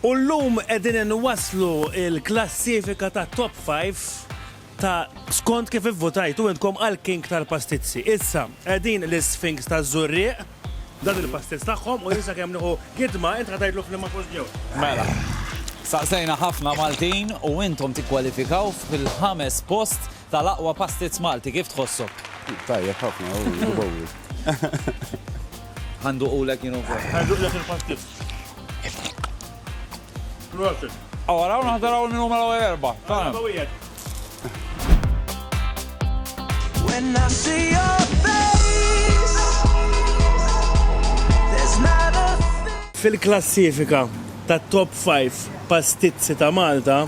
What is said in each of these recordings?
U llum qegħdin inwasslu il-klassifika ta' top 5 ta' skont kif ivvotajtu intkom għal-king tal-pastizzi. Issa, qegħdin l-Sphinx ta' Żurrieq, dan il-pastizz tagħhom u issa kemm nieħu gidma int ħadajdlu fl-imma post ġew. Mela. Saqsejna ħafna Maltin u intom tikkwalifikaw fil-5 post tal-aqwa pastizz Malti, kif tħossok? Tajjeb ħafna, u Ħandu ulek jienu fuq. Ħaduqlek il-pastizz. Proset. Għaraw naħdaraw il-numero 4. When I see your face, there's not a thing. Fil-klassifika ta' top 5 pastizzi ta' Malta,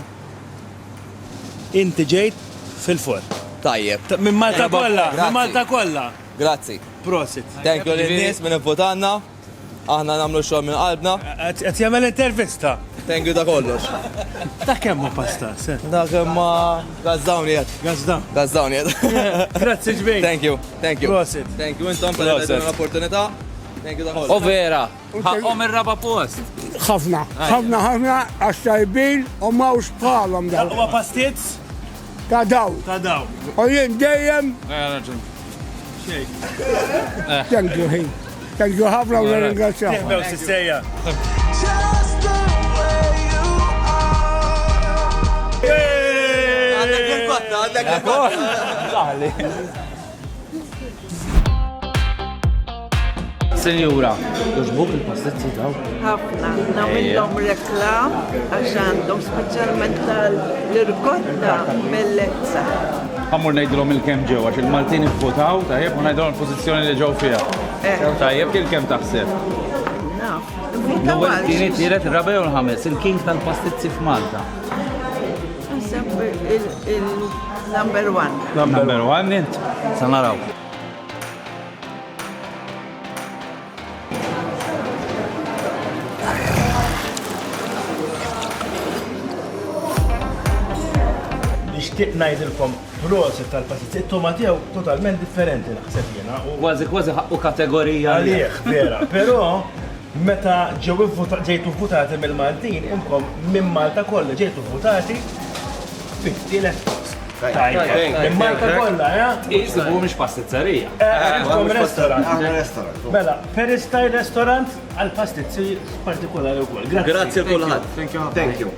inti ġejt fil-for. Tajjeb. Minn Malta kollha, Grazzi. minn Malta kollha. Grazzi. Prosit. Thank you lin-nies minn votanna. Aħna nagħmlu xogħol minn qalbna. Qed jagħmel intervista. Thank you ta' kollox. Ta' kemm hu pasta? Dak imma gazdawn Gazda. Gazdawn Grazzi ġbejn. Thank you. Thank you. Prosit. Thank you intom tal-għedin l-opportunità. Thank you ta' kollox. O vera, ħaqqom ir-raba post. ħafna għax tajbin u mawx bħalhom daw. Huwa pastizz Ta' daw. ta' daw. U jien dejjem Xejn. thank you ħin. Thank you ħafna u ringrazzjaw. Teħbew sissejja. Just the way you are. Għandek il-batta, għandek il-batta. Senjura, tuġbuk il-pastizzi daw? ħafna, namillom reklam għax għandhom speċjalment tal-irkotta bellezza. Għamur nejdilom il-kem ġew, għax il-Maltin votaw, tajjeb, u nejdilom il-pozizjoni li ġew fija. Tajjeb, il-kem taħseb? Naf. L-ewwel tieni tielet ir-raba jew l-ħames, il-king tal-pastizzi f'Malta. Naħseb il-number one. Number 1 int. Sa naraw. Nixtieq ngħidilkom proset tal-pastizzi, it-toma tiegħu totalment differenti naħseb jiena. Kważi ħaqqu kategorija Għalih, vera. Però meta ġejtu votati mill-Maltin, inkom minn Malta kollha ġejtu votati fit-tielet post. Minn Malta kollha, ja? Jisibu mhix pastizzerija. Inkom restaurant. Mela, Peristaj restaurant għal pastizzi partikolari wkoll. Grazzi l kulħadd. Thank you.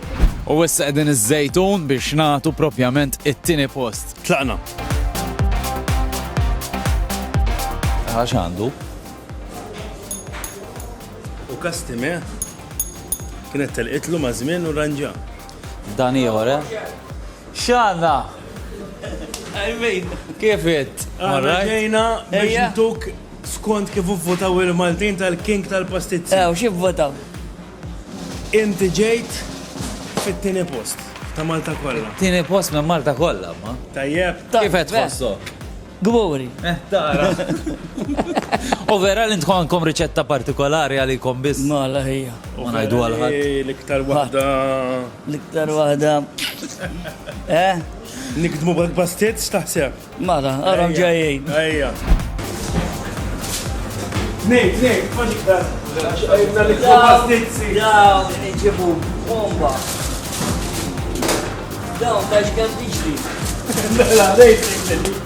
U issa qegħdin iż-żejtun biex nagħtu propjament it-tieni post. Tlaqna. Għax għandu? U kastime kienet telqitlu ma' żmien u ranġa. Dan ieħor, X'għandna? Kif it? Għana ġejna biex ntuk skont kif votaw il-Maltin tal-king tal-pastizzi. U xif votaw? Inti ġejt fit-tieni post ta' Malta kollha. Tieni post minn Malta kollha, ma? Tajjeb. Kif qed tħossu? Gburi. Tara. U vera li ntkom għandkom riċetta partikolari għalikom biss. Ma la hija. Ma ngħidu għal ħadd. L-iktar waħda L-iktar waħda. nikdmu b'pastizz taħseb. Mara, għaram ġajjien. Ejja. Nejt, faġik dan. Għajna l-iktar pastizzi. Daw, nġibu bomba. Daw, taċ kan tiġri. Mela, nejt.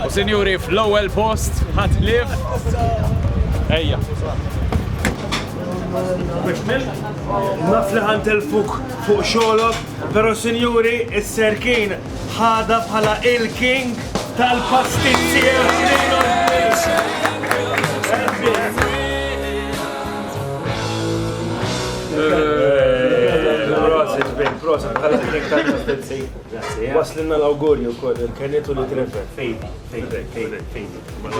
U sinjuri fl-ewwel post ħadd lif. Ejja. Naf li ħantel fuq xolok, pero sinjuri, is-serkin ħada bħala il-king tal-pastizzi. Proset, bħala il-king tal-pastizzi. Waslina l-augurju kod, il-kernetu li trefer. Fejdi.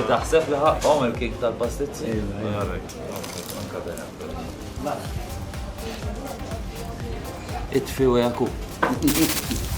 Taħseb li ħaqqhom il-king tal-pastizzi? Itfi u jaku.